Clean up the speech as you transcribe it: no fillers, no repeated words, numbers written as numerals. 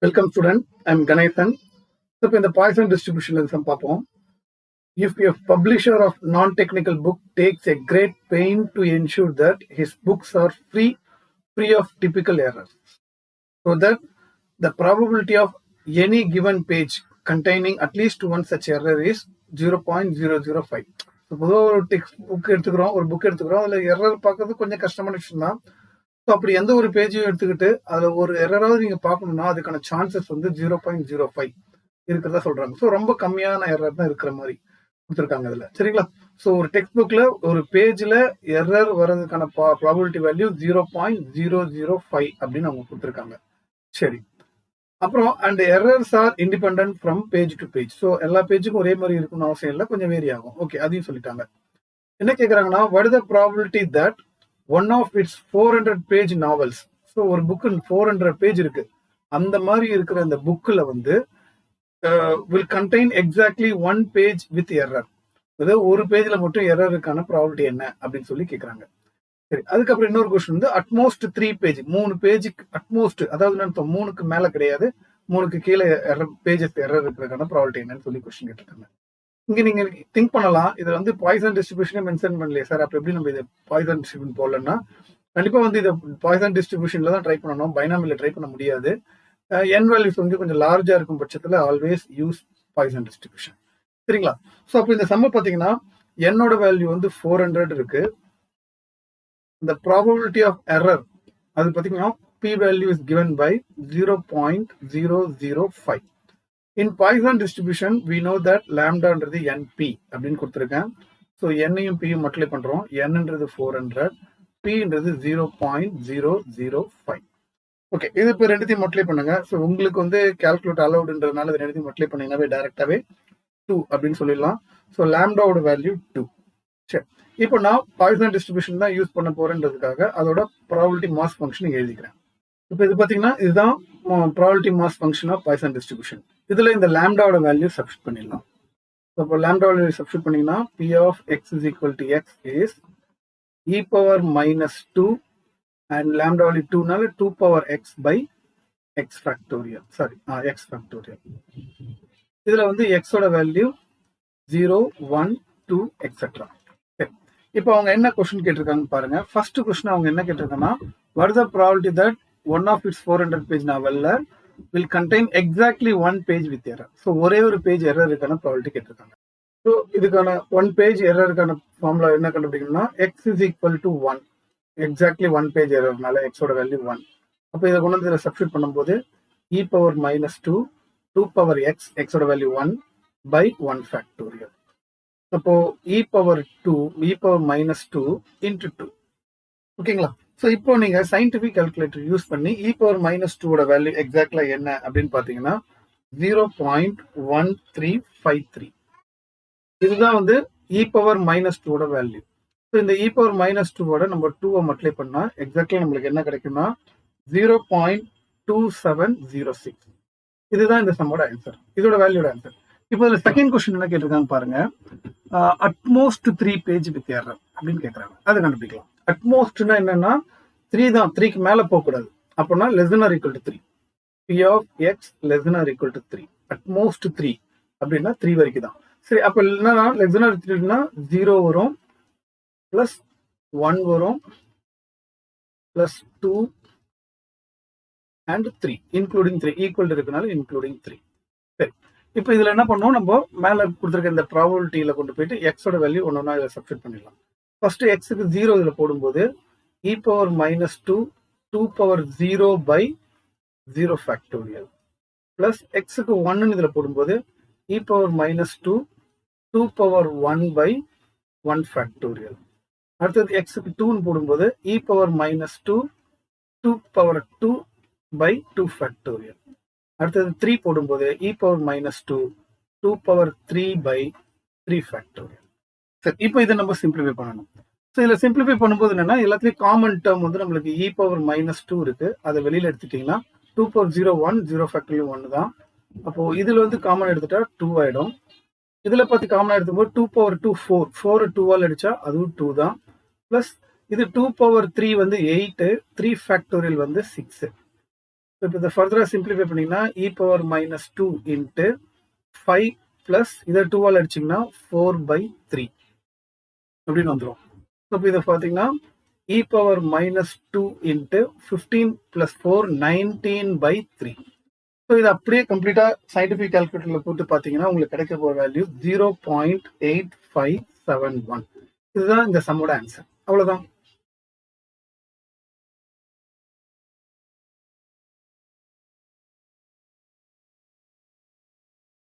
Welcome student, I am Ganathan. So in the Poisson distribution lesson பார்ப்போம். If a publisher of non-technical book takes a great pain to ensure that his books are free of typical errors, so that the probability of any given page containing at least one such error is 0.005. So பொதுவாக ஒரு text book எடுத்துக்கிறோம் அதில் error பார்க்கறது கொஞ்சம் கஷ்டமான விஷயம் தான். So அப்படி எந்த ஒரு பேஜையும் எடுத்துக்கிட்டு அதில் ஒரு எரராவது நீங்கள் பார்க்கணும்னா அதுக்கான சான்சஸ் வந்து 0.05 இருக்கிறதா சொல்றாங்க. ஸோ ரொம்ப கம்மியான எரர் தான் இருக்கிற மாதிரி கொடுத்துருக்காங்க அதில், சரிங்களா? ஸோ ஒரு டெக்ஸ்ட் புக்ல ஒரு பேஜ்ல எரர் வர்றதுக்கான ப்ராபபிலிட்டி வேல்யூ 0.005 அப்படின்னு அவங்க கொடுத்துருக்காங்க. சரி, அப்புறம் and errors R independent from page to page. So எல்லா பேஜுக்கும் ஒரே மாதிரி இருக்கணும்னு அவசியம் இல்லை, கொஞ்சம் வேரி ஆகும். ஓகே, அதையும் சொல்லிட்டாங்க. என்ன கேட்குறாங்கன்னா, what is the probability that one of its 400 page novels, so ஒரு புக்கு 400 பேஜ் இருக்கு, அந்த மாதிரி இருக்கிற அந்த புக்கில் வந்து will contain exactly one page with error. அதாவது ஒரு பேஜ்ல மட்டும் எரருக்கான ப்ராபபிலிட்டி என்ன அப்படின்னு சொல்லி கேட்குறாங்க. சரி, அதுக்கப்புறம் இன்னொரு கொஸ்டின் வந்து அட்மோஸ்ட் 3 பேஜ், 3 பேஜுக்கு அட்மோஸ்ட், அதாவது என்ன 3க்கு மேல கிடையாது, 3க்கு கீழே பேஜஸ் எரர் இருக்கிறதுக்கான ப்ராபபிலிட்டி என்னன்னு சொல்லி கொஸ்டின் கேட்டிருக்காங்க. இங்க நீங்க திங்க் பண்ணலாம், இதுல வந்து பாய்சன் டிஸ்ட்ரிபியூஷனே மென்ஷன் பண்ணலையே சார், அப்ப எப்படி நம்ம இதை பாய்சன் டிஸ்ட்ரிபியூஷன் போடலன்னா, கண்டிப்பா வந்து இதை பாய்சன் டிஸ்ட்ரிபியூஷன்ல தான் ட்ரை பண்ணணும், பைனாமியல்ல ட்ரை பண்ண முடியாது. n வேல்யூஸ் வந்து கொஞ்சம் லார்ஜா இருக்கும் பட்சத்துல ஆல்வேஸ் யூஸ் பாய்சன் டிஸ்ட்ரிபியூஷன், சரிங்களா? ஸோ அப்போ இந்த சம்ம பார்த்தீங்கன்னா என்னோட வேல்யூ வந்து 400 இருக்கு. இந்த ப்ராபபிலிட்டி ஆஃப் எரர் அது பார்த்தீங்கன்னா p value is given by 0.005. In Poisson distribution we know that லாம்டான்றது np அப்படின்னு கொடுத்துருக்கேன். ஸோ என்னையும் பியும் மல்டிப்ளை பண்றோம். nன்றது 400, pன்றது 0.005. ஓகே, இது இப்போ ரெண்டுத்தையும் மல்டிப்ளை பண்ணுங்க. ஸோ உங்களுக்கு வந்து கால்குலேட் அலவுடுன்றதுனால இது ரெண்டுத்தையும் மல்டிப்ளை பண்ணீங்கன்னாவே டைரக்டாவே 2 அப்படின்னு சொல்லிடலாம். ஸோ லாம்டாவோட வேல்யூ 2. சரி, இப்போ நான் பாய்சன் டிஸ்ட்ரிபியூஷன் தான் யூஸ் பண்ண போறேன்றதுக்காக அதோட ப்ராபபிலிட்டி மாஸ் ஃபங்க்ஷன் எழுதிக்கிறேன். இப்போ இது பார்த்தீங்கன்னா இதுதான் probability mass function of Poisson distribution. இதுல இந்த லாம்டாவோட வேல்யூ சப்ஸ்டிட் பண்ணிடலாம். இப்போ லாம்டா வேல்யூ சப்ஸ்டிட் பண்ணீங்கன்னா p of x is equal to x is e power minus 2 and lambda value 2 நால 2 power x by x factorial. Sorry, x factorial. இதுல வந்து x ஓட வேல்யூ 0, 1, 2 எக்ஸெட்ரா. இப்போ அவங்க என்ன கொஸ்டின் கேட்டிருக்காங்க பாருங்க. ஃபர்ஸ்ட் கொஸ்டின் அவங்க என்ன கேட்டிருக்காங்கன்னா, what is the probability that one of its 400 page novel will contain exactly one page with error. So ஒரே ஒரு பேஜ் எரருக்கான ப்ராபபிலிட்டி கேட்டிருக்காங்க. ஸோ இதுக்கான ஒன் பேஜ் எரருக்கான ஃபார்முலா என்ன கண்டுபிடிக்கணும்னா, x is equal to 1. Exactly one page எரர்னால எக்ஸோட வேல்யூ 1. அப்போ இதை கொண்டு வந்து இதில் சப்ஸ்டிட் பண்ணும்போது e power minus 2, 2 power x, எக்ஸோட வேல்யூ 1 by 1 factorial. அப்போ e power minus 2 into 2. ஓகேங்களா? ஸோ இப்போ நீங்க சயின்டிபிக் கால்குலேட்டர் யூஸ் பண்ணி e power minus 2 ஓட வேல்யூ எக்ஸாக்ட்லா என்ன அப்படின்னு பாத்தீங்கன்னா 0.1353. இதுதான் வந்து e power minus 2 ஓட வேல்யூ. ஸோ இந்த e power minus 2 ஓட நம்ம 2 மல்டிப்ளை பண்ணா எக்ஸாக்ட்லா நம்மளுக்கு என்ன கிடைக்கும்னா 0.2706. இதுதான் இந்த சம்மோட ஆன்சர், இதோட வேல்யூட ஆன்சர். இப்போ இதுல செகண்ட் கொஸ்டின் என்ன கேட்டிருக்காங்க பாருங்க. அட்மோஸ்ட் 3 பேஜ் வித் எரர் அப்படின்னு கேட்கறாங்க. அதை கண்டுபிடிக்கலாம். அட்மோஸ்ட்னா என்னன்னா 3 தான், 3க்கு மேல போக கூடாது. அப்போனா less than or equal to 3. p of x less than or equal to 3. Utmost 3 அப்படின்னா 3 வரைக்கும் தான். சரி, அப்ப என்னன்னா லெஸ் தென் ஆர் 3னா 0 வரும், பிளஸ் 1 வரும், பிளஸ் 2 and 3, இன்க்ளூடிங் 3 ஈக்குவல் இருக்கனால இன்க்ளூடிங் 3. சரி, இப்போ இதுல என்ன பண்ணுவோம், நம்ம மேல கொடுத்துருக்க இந்த ப்ராபபிலிட்டியில கொண்டு போயிட்டு எக்ஸோட வேல்யூ ஒன்னொன்னா இதில் சப்ஸ்டிட் பண்ணிடலாம். ஃபர்ஸ்ட் எக்ஸுக்கு 0 இதில் போடும்போது e power minus 2, 2 power 0 by 0 factorial, plus எக்ஸுக்கு 1 இதில் போடும்போது e power minus 2, 2 power 1 by 1 factorial. அடுத்தது எக்ஸுக்கு 2 போடும்போது e power minus 2, 2 power 2 by 2 factorial. அடுத்தது 3 போடும்போது e power minus 2, 2 power 3 by 3 factorial. சரி, இப்போ இதை நம்ம சிம்பிளிஃபை பண்ணணும். ஸோ இதில் சிம்பிளிஃபை பண்ணும்போது என்னன்னா எல்லாத்துலேயும் காமன் டேர்ம் வந்து நம்மளுக்கு e power minus 2 இருக்கு, அதை வெளியில் எடுத்துட்டீங்கன்னா 2 power 0, 1, 0 factorial 1 தான். அப்போ இதில் வந்து காமன் எடுத்துட்டா 2 ஆயிடும். இதில் பார்த்து காமன் எடுத்தும்போது 2 power 2, 4 2ஆல் அடிச்சா அதுவும் 2 தான். பிளஸ் இது 2 power 3 வந்து 8, 3 factorial வந்து 6. இப்போ இதை ஃபர்தராக சிம்பிளிஃபை பண்ணிங்கன்னா e power minus 2 into 5 plus இதை 2ஆல் அடிச்சிங்கன்னா 4/3 அப்படின்னு வந்துடும். ஸோ இப்போ இதை பார்த்தீங்கன்னா e power minus 2 into 15 plus 4 19/3. So இது அப்படியே கம்ப்ளீட்டாக சயின்டிஃபிக் கால்குலேட்டரில் போட்டு பார்த்தீங்கன்னா உங்களுக்கு கிடைக்க போகிற வேல்யூ 0.8571. இதுதான் இந்த சம்மோட ஆன்சர். அவ்வளோதான்.